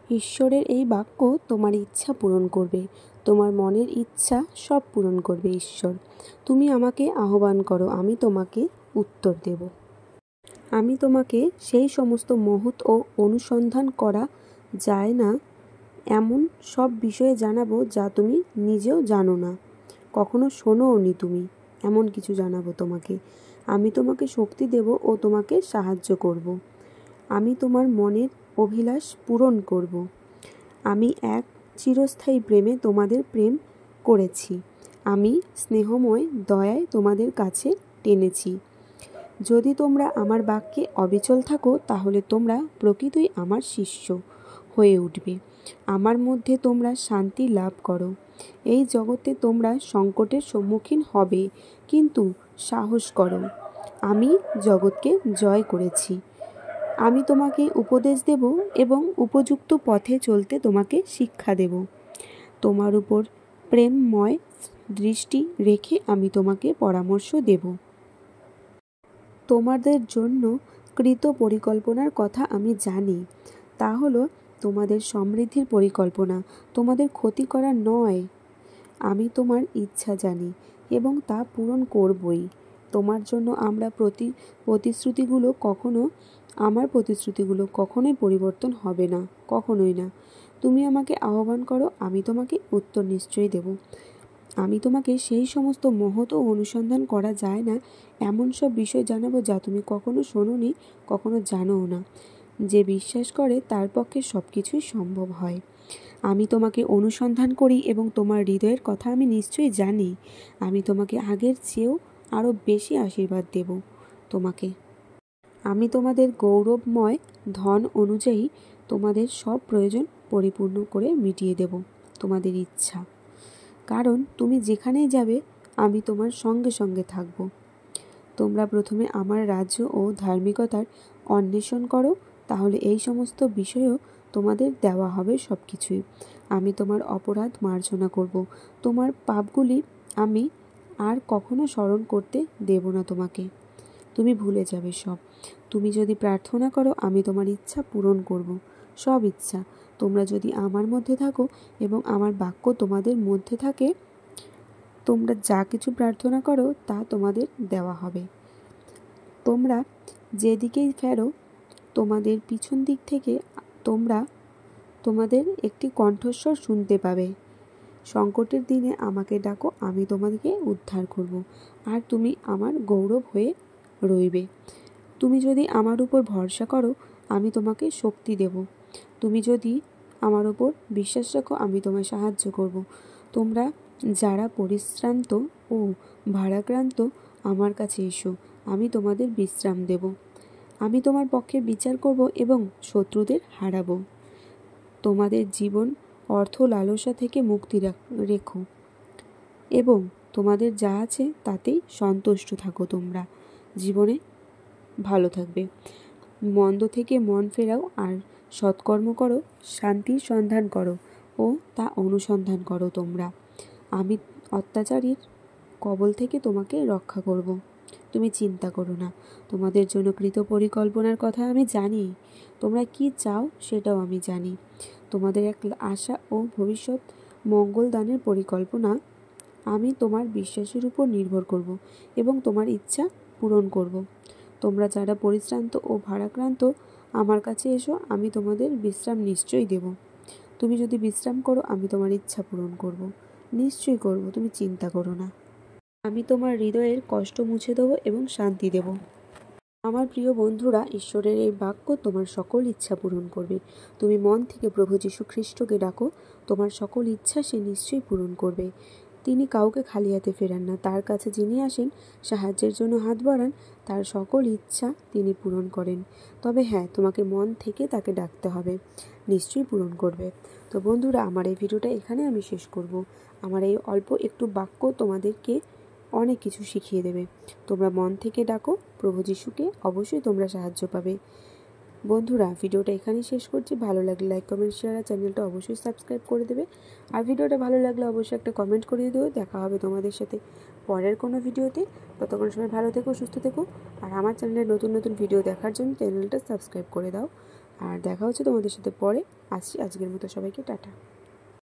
ঈশ্বরের এই বাক্য তোমার ইচ্ছা পূরণ করবে। তোমার মনের ইচ্ছা সব পূরণ করবে ঈশ্বর। তুমি আমাকে আহ্বান করো, আমি তোমাকে উত্তর দেব। আমি তোমাকে সেই সমস্ত মহৎ ও অনুসন্ধান করা যায় না এমন সব বিষয়ে জানাবো যা তুমি নিজেও জানো না, কখনো শোনোওনি তুমি, এমন কিছু জানাবো তোমাকে। আমি তোমাকে শক্তি দেব ও তোমাকে সাহায্য করব। আমি তোমার মনের অভিলাষ পূরণ করব। আমি এক চিরস্থায়ী প্রেমে তোমাদের প্রেম করেছি। আমি স্নেহময় দয়ায় তোমাদের কাছে টেনেছি। যদি তোমরা আমার বাক্যে অবিচল থাকো, তাহলে তোমরা প্রকৃতই আমার শিষ্য হয়ে উঠবে। আমার মধ্যে তোমরা শান্তি লাভ করো। এই জগতে তোমরা সংকটের সম্মুখীন হবে, কিন্তু সাহস করো, আমি জগৎকে জয় করেছি। আমি তোমাকে উপদেশ দেব এবং উপযুক্ত পথে চলতে তোমাকে শিক্ষা দেব। তোমার উপর প্রেমময় দৃষ্টি রেখে আমি তোমাকে পরামর্শ দেব। তোমাদের জন্য কৃত পরিকল্পনার কথা আমি জানি। তা হলো তোমাদের সমৃদ্ধির পরিকল্পনা, তোমাদের ক্ষতি করা নয়। আমি তোমার ইচ্ছা জানি এবং তা পূরণ করবই। তোমার জন্য আমার প্রতিশ্রুতিগুলো কখনোই পরিবর্তন হবে না, কখনোই না। তুমি আমাকে আহ্বান করো, আমি তোমাকে উত্তর নিশ্চয়ই দেব। আমি তোমাকে সেই সমস্ত মহৎ ও অনুসন্ধান করা যায় না এমন সব বিষয় জানাবো যা তুমি কখনো শোনোনি, কখনো জানোও না। যে বিশ্বাস করে তার পক্ষে সব কিছুই সম্ভব হয়। আমি তোমাকে অনুসন্ধান করি এবং তোমার হৃদয়ের কথা আমি নিশ্চয়ই জানি। আমি তোমাকে আগের চেয়েও আরও বেশি আশীর্বাদ দেব তোমাকে। আমি তোমাদের গৌরবময় ধন অনুযায়ী তোমাদের সব প্রয়োজন পরিপূর্ণ করে মিটিয়ে দেব তোমাদের ইচ্ছা। কারণ তুমি যেখানেই যাবে আমি তোমার সঙ্গে সঙ্গে থাকব। তোমরা প্রথমে আমার রাজ্য ও ধার্মিকতার অন্বেষণ করো, তাহলে এই সমস্ত বিষয়ও তোমাদের দেওয়া হবে সব কিছুই। আমি তোমার অপরাধ মার্জনা করব। তোমার পাপগুলি আমি আর কখনো স্মরণ করতে দেব না তোমাকে। তুমি ভুলে যাবে সব। তুমি যদি প্রার্থনা করো, আমি তোমার ইচ্ছা পূরণ করব, সব ইচ্ছা। তোমরা যদি আমার মধ্যে থাকো এবং আমার বাক্য তোমাদের মধ্যে থাকে, তোমরা যা কিছু প্রার্থনা করো তা তোমাদের দেওয়া হবে। তোমরা যেদিকেই ফেরো, তোমাদের পিছন দিক থেকে তোমরা তোমাদের একটি কণ্ঠস্বর শুনতে পাবে। সংকটের দিনে আমাকে ডাকো, আমি তোমাদেরকে উদ্ধার করব, আর তুমি আমার গৌরব হয়ে রইবে। তুমি যদি আমার উপর ভরসা করো, আমি তোমাকে শক্তি দেব। তুমি যদি আমার উপর বিশ্বাস রাখো, আমি তোমায় সাহায্য করব। তোমরা যারা পরিশ্রান্ত ও ভারাক্রান্ত, আমার কাছে এসো, আমি তোমাদের বিশ্রাম দেব। আমি তোমার পক্ষে বিচার করব এবং শত্রুদের হারাবো। তোমাদের জীবন অর্থ লালসা থেকে মুক্তি রেখো এবং তোমাদের যা আছে তাতেই সন্তুষ্ট থাকো। তোমরা জীবনে ভালো থাকবে। মন্দ থেকে মন ফেরাও আর সৎকর্ম করো, শান্তির সন্ধান করো ও তা অনুসন্ধান করো। তোমরা আমি অত্যাচারীর কবল থেকে তোমাকে রক্ষা করব। তুমি চিন্তা করো না। তোমাদের জন্য কৃত পরিকল্পনার কথা আমি জানি। তোমরা কি চাও সেটাও আমি জানি। তোমাদের এক আশা ও ভবিষ্যৎ মঙ্গল দানের পরিকল্পনা। আমি তোমার বিশ্বাসের উপর নির্ভর করব এবং তোমার ইচ্ছা পূরণ করব। তোমরা যারা পরিশ্রান্ত ও ভারাক্রান্ত, আমার কাছে এসো, আমি তোমাদের বিশ্রাম নিশ্চয়ই দেব। তুমি যদি বিশ্রাম করো, আমি তোমার ইচ্ছা পূরণ করব, নিশ্চয়ই করব। তুমি চিন্তা করো না। আমি তোমার হৃদয়ের কষ্ট মুছে দেবো এবং শান্তি দেব। আমার প্রিয় বন্ধুরা, ঈশ্বরের এই বাক্য তোমার সকল ইচ্ছা পূরণ করবে। তুমি মন থেকে প্রভু যীশু খ্রিস্টকে ডাকো, তোমার সকল ইচ্ছা সে নিশ্চয়ই পূরণ করবে। তিনি কাউকে খালি হাতে ফেরান না। তার কাছে যিনি আসেন, সাহায্যের জন্য হাত বাড়ান, তার সকল ইচ্ছা তিনি পূরণ করেন। তবে হ্যাঁ, তোমাকে মন থেকে তাকে ডাকতে হবে, নিশ্চয়ই পূরণ করবে। তো বন্ধুরা, আমার এই ভিডিওটা এখানে আমি শেষ করব। আমার এই অল্প একটু বাক্য তোমাদেরকে অনেক কিছু শিখিয়ে দেবে। তোমরা মন থেকে ডাকো প্রভু যীশুকে, অবশ্যই তোমরা সাহায্য পাবে। বন্ধুরা, ভিডিওটা এখানেই শেষ করছি। ভালো লাগলে লাইক, কমেন্ট, শেয়ার আর চ্যানেলটা অবশ্যই সাবস্ক্রাইব করে দেবে। আর ভিডিওটা ভালো লাগলে অবশ্যই একটা কমেন্ট করে দেবে। দেখা হবে তোমাদের সাথে পরের কোনো ভিডিওতে। ততক্ষণ সময় ভালো থেকো, সুস্থ থেকো। আর আমার চ্যানেলে নতুন নতুন ভিডিও দেখার জন্য চ্যানেলটা সাবস্ক্রাইব করে দাও। আর দেখা হচ্ছে তোমাদের সাথে পরে। আসছি, আজকের মতো সবাইকে টাটা।